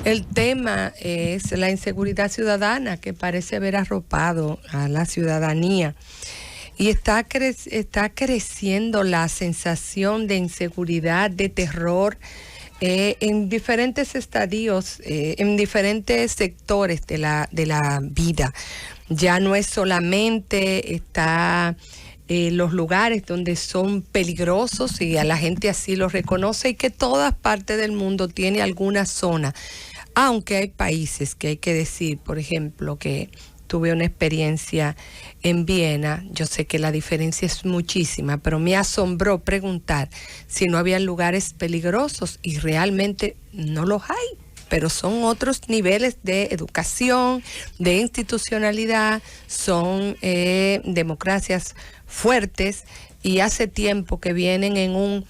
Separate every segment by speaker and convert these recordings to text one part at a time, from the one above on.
Speaker 1: El tema es la inseguridad ciudadana que parece haber arropado a la ciudadanía y está creciendo la sensación de inseguridad, de terror en diferentes estadios, en diferentes sectores de la vida. Ya no es solamente los lugares donde son peligrosos y a la gente así lo reconoce y que todas partes del mundo tiene alguna zona. Aunque hay países que hay que decir, por ejemplo, que tuve una experiencia en Viena, yo sé que la diferencia es muchísima, pero me asombró preguntar si no había lugares peligrosos y realmente no los hay. Pero son otros niveles de educación, de institucionalidad, son democracias fuertes y hace tiempo que vienen en un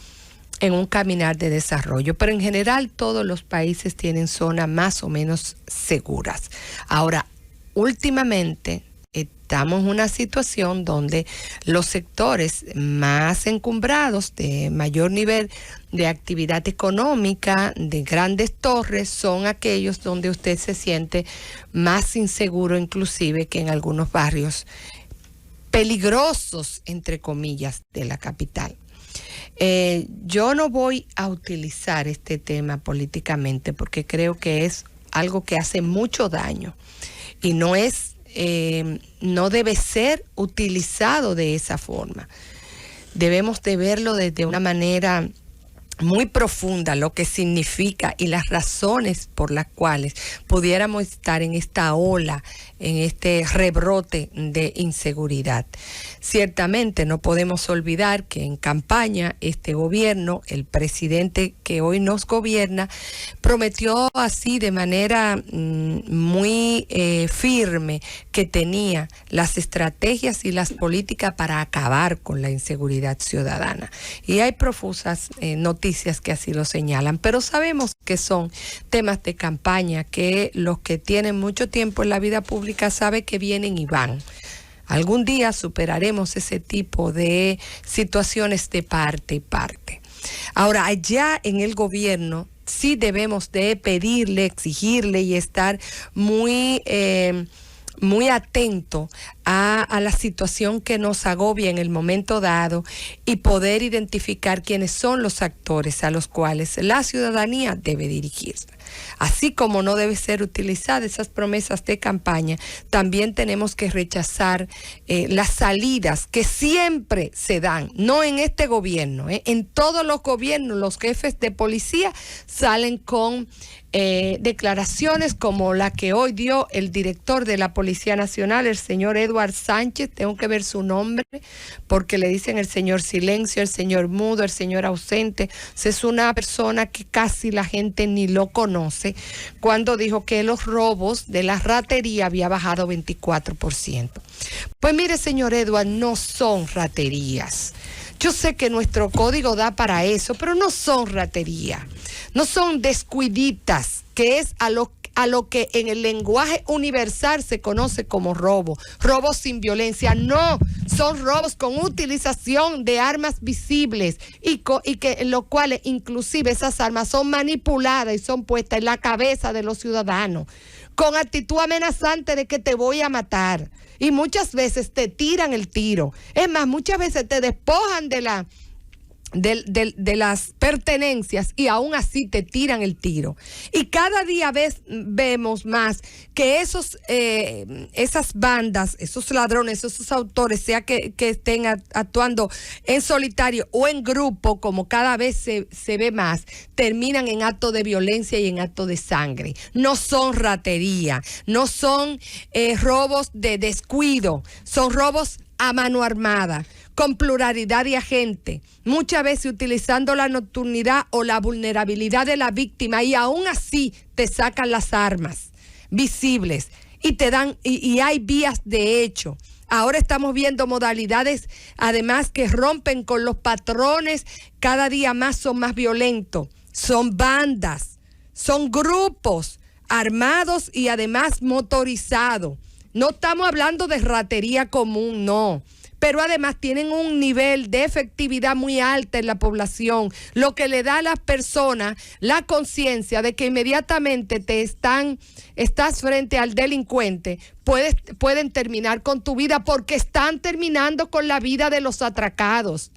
Speaker 1: caminar de desarrollo. Pero en general todos los países tienen zonas más o menos seguras. Ahora, últimamente estamos en una situación donde los sectores más encumbrados, de mayor nivel de actividad económica, de grandes torres, son aquellos donde usted se siente más inseguro, inclusive que en algunos barrios peligrosos, entre comillas, de la capital. Yo no voy a utilizar este tema políticamente porque creo que es algo que hace mucho daño y no debe ser utilizado de esa forma. Debemos de verlo desde una manera muy profunda, lo que significa y las razones por las cuales pudiéramos estar en esta ola, en este rebrote de inseguridad. Ciertamente no podemos olvidar que en campaña este gobierno, el presidente que hoy nos gobierna, prometió así de manera muy firme que tenía las estrategias y las políticas para acabar con la inseguridad ciudadana. Y hay profusas noticias que así lo señalan, pero sabemos que son temas de campaña que los que tienen mucho tiempo en la vida pública saben que vienen y van. Algún día superaremos ese tipo de situaciones de parte y parte. Ahora, allá en el gobierno sí debemos de pedirle, exigirle y estar muy atento a la situación que nos agobia en el momento dado y poder identificar quiénes son los actores a los cuales la ciudadanía debe dirigirse. Así como no debe ser utilizada esas promesas de campaña, también tenemos que rechazar las salidas que siempre se dan, no en este gobierno, en todos los gobiernos, los jefes de policía salen con declaraciones como la que hoy dio el director de la Policía Nacional, el señor Edward Sánchez. Tengo que ver su nombre porque le dicen el señor silencio, el señor mudo, el señor ausente. Es una persona que casi la gente ni lo conoce, cuando dijo que los robos de la ratería había bajado 24%. Pues mire, señor Edward, no son raterías. Yo sé que nuestro código da para eso, pero no son ratería, no son descuiditas, que es a lo que en el lenguaje universal se conoce como robo, robos sin violencia. No, son robos con utilización de armas visibles y que en lo cual inclusive esas armas son manipuladas y son puestas en la cabeza de los ciudadanos con actitud amenazante de que te voy a matar. Y muchas veces te tiran el tiro. Es más, muchas veces te despojan de las pertenencias y aún así te tiran el tiro. Y cada día vemos más que esas bandas, esos ladrones, esos autores, sea que estén actuando en solitario o en grupo, como cada vez se ve más, terminan en actos de violencia y en actos de sangre. No son ratería, no son robos de descuido, son robos a mano armada, con pluralidad de agentes, muchas veces utilizando la nocturnidad o la vulnerabilidad de la víctima, y aún así te sacan las armas visibles y te dan, y hay vías de hecho. Ahora estamos viendo modalidades, además, que rompen con los patrones, cada día más son más violentos, son bandas, son grupos armados y además motorizados. No estamos hablando de ratería común, no. pero además tienen un nivel de efectividad muy alta en la población, lo que le da a las personas la conciencia de que inmediatamente estás frente al delincuente, pueden terminar con tu vida, porque están terminando con la vida de los atracados,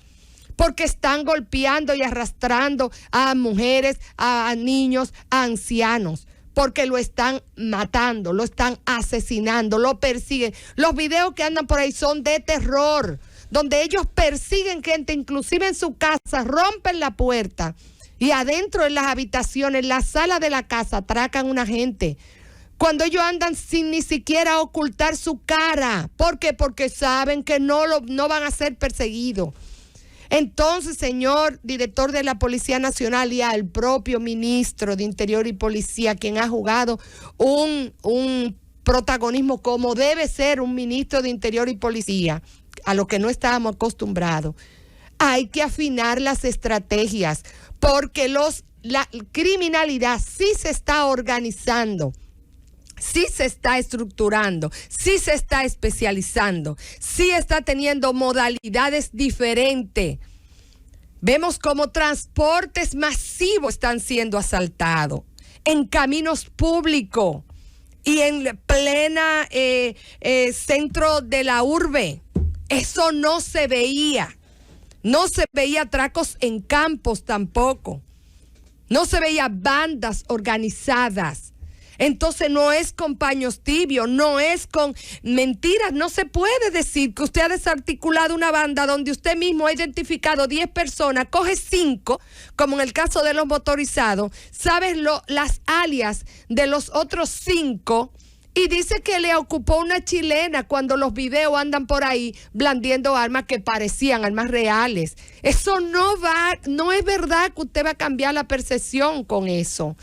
Speaker 1: porque están golpeando y arrastrando a mujeres, a niños, a ancianos, porque lo están matando, lo están asesinando, lo persiguen. Los videos que andan por ahí son de terror, donde ellos persiguen gente, inclusive en su casa, rompen la puerta y adentro en las habitaciones, en la sala de la casa, atracan a una gente. Cuando ellos andan sin ni siquiera ocultar su cara. ¿Por qué? Porque saben que no van a ser perseguidos. Entonces, señor director de la Policía Nacional, y al propio ministro de Interior y Policía, quien ha jugado un protagonismo como debe ser un ministro de Interior y Policía, a lo que no estábamos acostumbrados, hay que afinar las estrategias, porque la criminalidad sí se está organizando, sí se está estructurando, sí se está especializando, sí está teniendo modalidades diferentes. Vemos cómo transportes masivos están siendo asaltados en caminos públicos y en plena centro de la urbe. Eso no se veía. No se veía atracos en campos tampoco. No se veía bandas organizadas. Entonces no es con paños tibios, no es con mentiras. No se puede decir que usted ha desarticulado una banda donde usted mismo ha identificado 10 personas, coge 5, como en el caso de los motorizados, sabes las alias de los otros 5 y dice que le ocupó una chilena cuando los videos andan por ahí blandiendo armas que parecían armas reales. Eso no es verdad que usted va a cambiar la percepción con eso.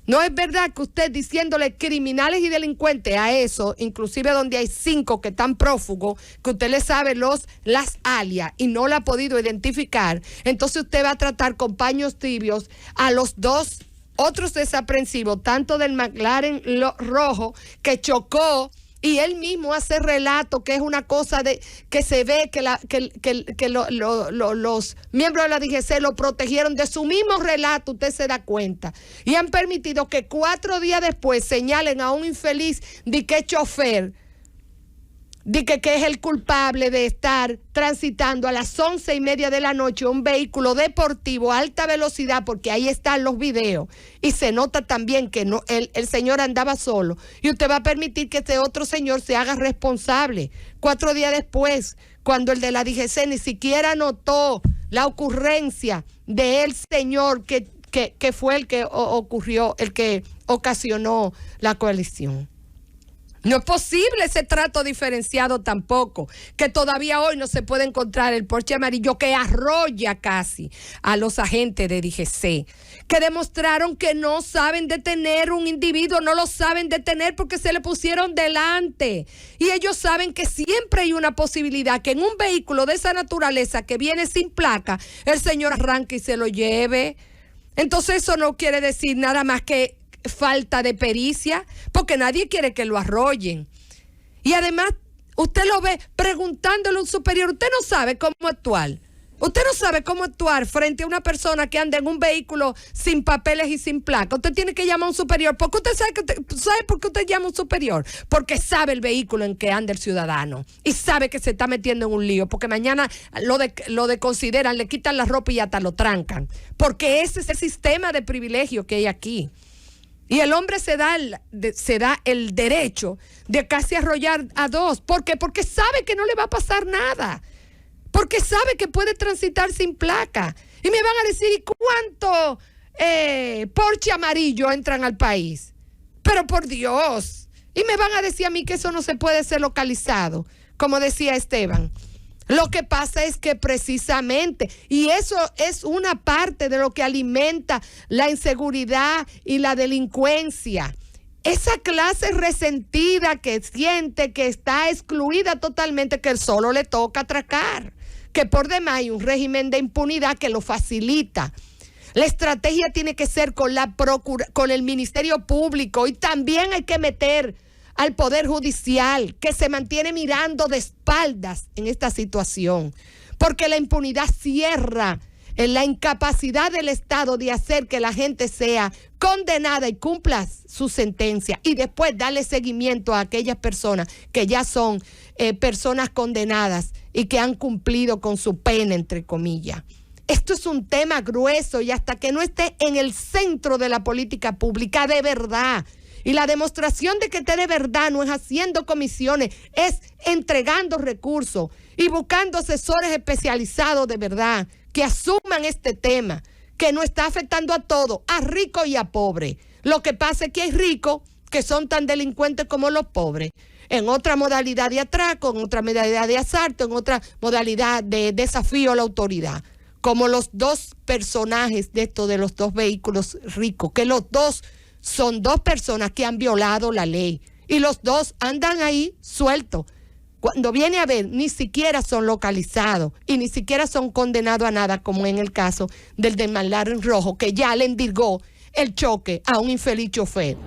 Speaker 1: No es verdad que usted diciéndole criminales y delincuentes a eso, inclusive donde hay 5 que están prófugos, que usted le sabe las alias y no la ha podido identificar, entonces usted va a tratar con paños tibios a los 2 otros desaprensivos, tanto del McLaren rojo que chocó, y él mismo hace relato que es una cosa que se ve que los miembros de la DGC lo protegieron de su mismo relato, usted se da cuenta. Y han permitido que 4 días después señalen a un infeliz de que chofer, de que es el culpable de estar transitando a las 11:30 de la noche un vehículo deportivo a alta velocidad, porque ahí están los videos y se nota también que no, el señor andaba solo, y usted va a permitir que este otro señor se haga responsable 4 días después, cuando el de la DGC ni siquiera notó la ocurrencia de el señor que fue el que ocurrió, el que ocasionó la colisión. No es posible ese trato diferenciado tampoco, que todavía hoy no se puede encontrar el Porsche amarillo que arrolla casi a los agentes de DGC, que demostraron que no saben detener un individuo, no lo saben detener porque se le pusieron delante. Y ellos saben que siempre hay una posibilidad que en un vehículo de esa naturaleza que viene sin placa, el señor arranque y se lo lleve. Entonces eso no quiere decir nada más que falta de pericia, porque nadie quiere que lo arrollen. Y además, usted lo ve preguntándole a un superior, usted no sabe cómo actuar. Usted no sabe cómo actuar frente a una persona que anda en un vehículo sin papeles y sin placa. Usted tiene que llamar a un superior. ¿Por qué usted sabe por qué usted llama a un superior? Porque sabe el vehículo en que anda el ciudadano y sabe que se está metiendo en un lío, porque mañana lo consideran, le quitan la ropa y hasta lo trancan. Porque ese es el sistema de privilegio que hay aquí. Y el hombre se da el derecho de casi arrollar a 2. ¿Por qué? Porque sabe que no le va a pasar nada. Porque sabe que puede transitar sin placa. Y me van a decir, ¿y cuánto Porsche amarillo entran al país? Pero por Dios. Y me van a decir a mí que eso no se puede ser localizado, como decía Esteban. Lo que pasa es que precisamente, y eso es una parte de lo que alimenta la inseguridad y la delincuencia, esa clase resentida que siente que está excluida totalmente, que solo le toca atracar, que por demás hay un régimen de impunidad que lo facilita. La estrategia tiene que ser con el Ministerio Público, y también hay que meter
Speaker 2: al Poder Judicial, que se mantiene mirando de espaldas en esta situación, porque la impunidad cierra en la incapacidad del Estado de hacer que la gente sea condenada y cumpla su sentencia, y después darle seguimiento a aquellas personas que ya son personas condenadas y que han cumplido con su pena, entre comillas. Esto es un tema grueso, y hasta que no esté en el centro de la política pública de verdad, y la demostración de que esté de verdad no es haciendo comisiones, es entregando recursos y buscando asesores especializados de verdad que asuman este tema, que no está afectando a todos, a ricos y a pobres. Lo que pasa es que hay ricos que son tan delincuentes como los pobres, en otra modalidad de atraco, en otra modalidad de asalto, en otra modalidad de desafío a la autoridad, como los dos personajes de estos, de los dos vehículos ricos, que los dos son dos personas que han violado la ley y los dos andan ahí sueltos. Cuando viene a ver, ni siquiera son localizados y ni siquiera son condenados a nada, como en el caso del de McLaren rojo, que ya le envirgó el choque a un infeliz chofer.